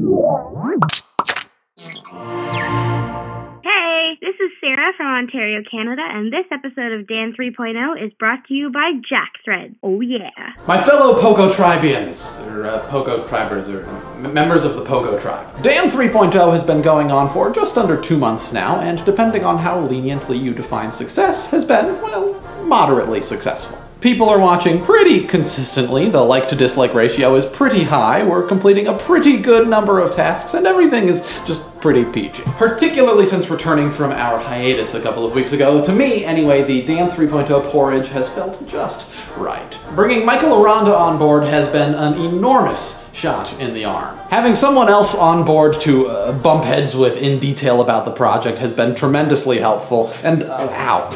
Hey, this is Sarah from Ontario, Canada, and this episode of Dan 3.0 is brought to you by Jackthread. Oh yeah. My fellow Pogo Tribians, or Pogo Tribers, or members of the Pogo Tribe. Dan 3.0 has been going on for just under 2 months now, and depending on how leniently you define success, has been, well, moderately successful. People are watching pretty consistently, the like-to-dislike ratio is pretty high, we're completing a pretty good number of tasks, and everything is just pretty peachy. Particularly since returning from our hiatus a couple of weeks ago, to me, anyway, the Dan 3.0 porridge has felt just right. Bringing Michael Aranda on board has been an enormous shot in the arm. Having someone else on board to bump heads with in detail about the project has been tremendously helpful, and ow.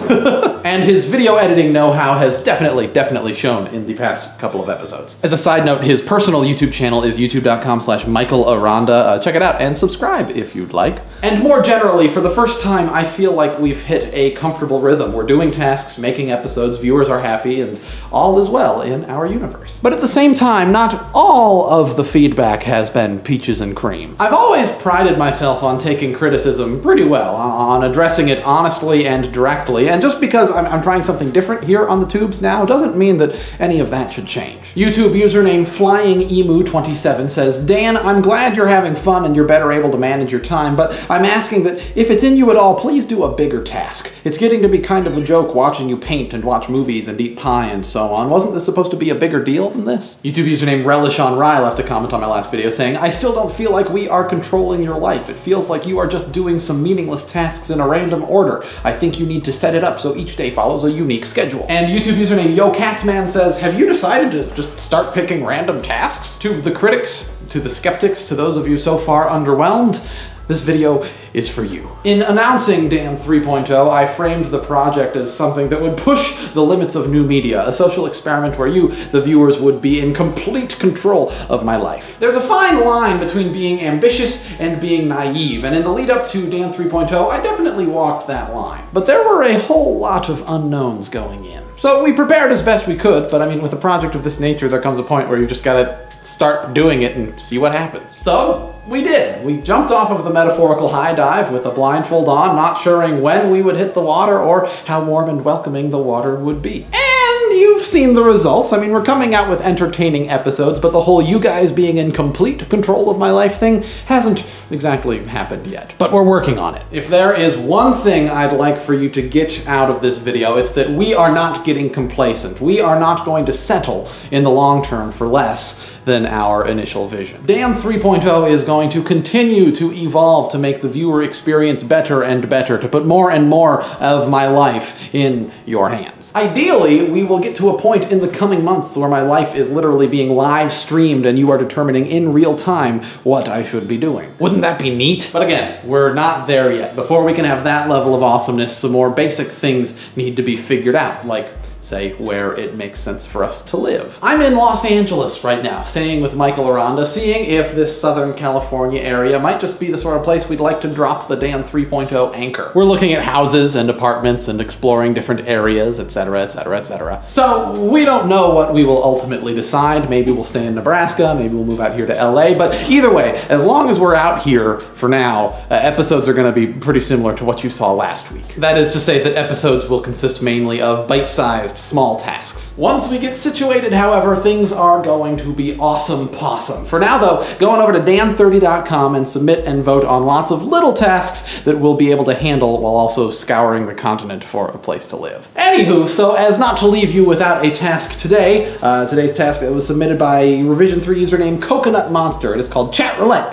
And his video editing know-how has definitely shown in the past couple of episodes. As a side note, his personal YouTube channel is youtube.com/MichaelAranda. Check it out and subscribe if you'd like. And more generally, for the first time, I feel like we've hit a comfortable rhythm. We're doing tasks, making episodes, viewers are happy, and all is well in our universe. But at the same time, not all of the feedback has been peaches and cream. I've always prided myself on taking criticism pretty well, on addressing it honestly and directly, and just because I'm trying something different here on the tubes now doesn't mean that any of that should change. YouTube username FlyingEmu27 says, Dan, I'm glad you're having fun and you're better able to manage your time, but I'm asking that if it's in you at all, please do a bigger task. It's getting to be kind of a joke watching you paint and watch movies and eat pie and so on. Wasn't this supposed to be a bigger deal than this? YouTube username RelishOnRye left a comment on my last video saying, I still don't feel like we are controlling your life. It feels like you are just doing some meaningless tasks in a random order. I think you need to set it up so each day follows a unique schedule. And YouTube username YoCatsman says, have you decided to just start picking random tasks? To the critics, to the skeptics, to those of you so far underwhelmed, this video is for you. In announcing Dan 3.0, I framed the project as something that would push the limits of new media, a social experiment where you, the viewers, would be in complete control of my life. There's a fine line between being ambitious and being naive, and in the lead up to Dan 3.0, I definitely walked that line. But there were a whole lot of unknowns going in. So we prepared as best we could, but I mean, with a project of this nature, there comes a point where you just gotta start doing it and see what happens. So we did. We jumped off of the metaphorical high dive with a blindfold on, not suring when we would hit the water or how warm and welcoming the water would be. And you've seen the results. I mean, we're coming out with entertaining episodes, but the whole you guys being in complete control of my life thing hasn't exactly happened yet. But we're working on it. If there is one thing I'd like for you to get out of this video, it's that we are not getting complacent. We are not going to settle in the long term for less than our initial vision. Dan 3.0 is going to continue to evolve to make the viewer experience better and better, to put more and more of my life in your hands. Ideally, we will get to a point in the coming months where my life is literally being live streamed and you are determining in real time what I should be doing. Wouldn't that be neat? But again, we're not there yet. Before we can have that level of awesomeness, some more basic things need to be figured out, like say where it makes sense for us to live. I'm in Los Angeles right now, staying with Michael Aranda, seeing if this Southern California area might just be the sort of place we'd like to drop the Dan 3.0 anchor. We're looking at houses and apartments and exploring different areas, etc., etc., etc. So we don't know what we will ultimately decide. Maybe we'll stay in Nebraska, maybe we'll move out here to LA, but either way, as long as we're out here for now, episodes are going to be pretty similar to what you saw last week. That is to say that episodes will consist mainly of bite-sized small tasks. Once we get situated, however, things are going to be awesome possum. For now though, go on over to Dan3.0 and submit and vote on lots of little tasks that we'll be able to handle while also scouring the continent for a place to live. Anywho, so as not to leave you without a task today, today's task was submitted by Revision 3 username Coconut Monster. It is called Chat Roulette!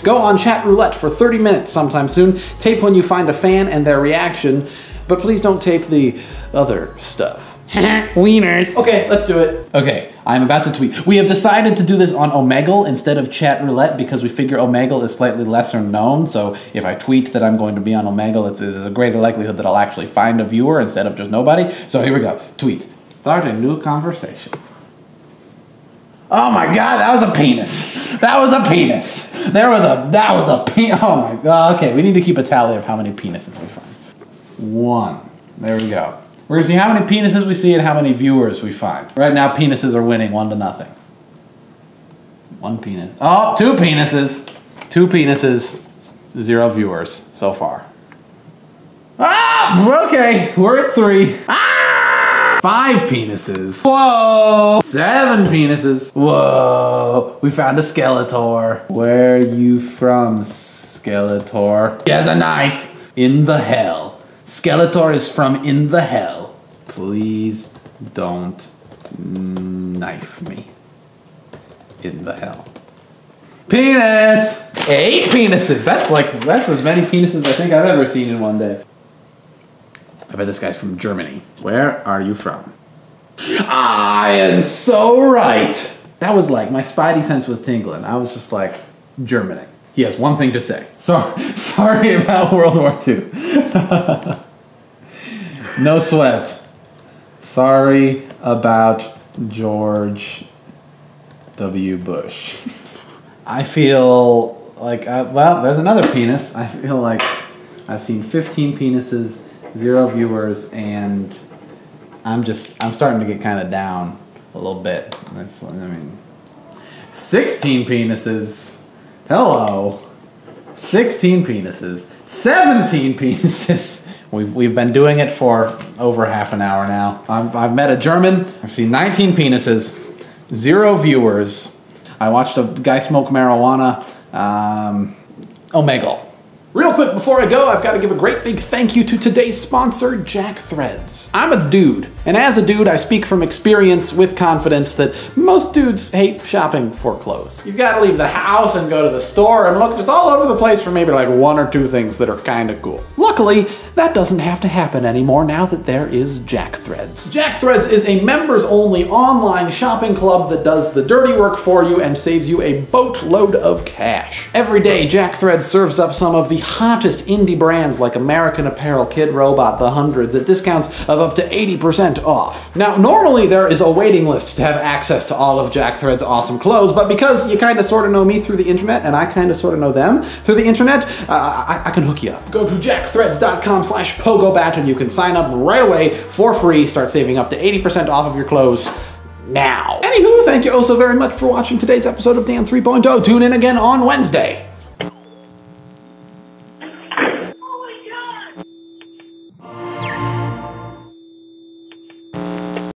Go on Chat Roulette for 30 minutes sometime soon. Tape when you find a fan and their reaction, but please don't tape the other stuff. Wieners. Okay, let's do it. Okay, I'm about to tweet. We have decided to do this on Omegle instead of Chat Roulette because we figure Omegle is slightly lesser known, so if I tweet that I'm going to be on Omegle, there's a greater likelihood that I'll actually find a viewer instead of just nobody. So here we go. Tweet. Start a new conversation. Oh my god, that was a penis. That was a penis. That was a penis. Oh my god. Okay, we need to keep a tally of how many penises we find. 1. There we go. We're gonna see how many penises we see and how many viewers we find. Right now, penises are winning 1-0. One penis. Oh, two penises. Two penises. 0 viewers so far. Ah! Okay, we're at 3. Ah! 5 penises. Whoa! 7 penises. Whoa! We found a Skeletor. Where are you from, Skeletor? He has a knife. In the hell. Skeletor is from in the hell. Please don't knife me. In the hell. Penis! 8 penises. That's as many penises I think I've ever seen in one day. I bet this guy's from Germany. Where are you from? I am so right. That was like, my spidey sense was tingling. I was just like, Germany. He has one thing to say. Sorry about World War II. No sweat. Sorry about George W. Bush. I feel like, well, there's another penis. I feel like I've seen 15 penises, 0 viewers, and I'm starting to get kind of down a little bit. 16 penises. Hello. 16 penises. 17 penises. We've been doing it for over half an hour now. I've met a German. I've seen 19 penises, 0 viewers. I watched a guy smoke marijuana. Omegle. Real quick before I go, I've got to give a great big thank you to today's sponsor, Jack Threads. I'm a dude, and as a dude, I speak from experience with confidence that most dudes hate shopping for clothes. You've got to leave the house and go to the store and look just all over the place for maybe like 1 or 2 things that are kind of cool. Luckily, that doesn't have to happen anymore now that there is Jack Threads. Jack Threads is a members-only online shopping club that does the dirty work for you and saves you a boatload of cash. Every day, Jack Threads serves up some of the hottest indie brands like American Apparel, Kid Robot, The Hundreds at discounts of up to 80% off. Now, normally there is a waiting list to have access to all of Jack Threads' awesome clothes, but because you kind of sort of know me through the internet and I kind of sort of know them through the internet, I can hook you up. Go to jackthreads.com/pogobat and you can sign up right away for free, start saving up to 80% off of your clothes now. Anywho, thank you oh so very much for watching today's episode of Dan 3.0. Tune in again on Wednesday.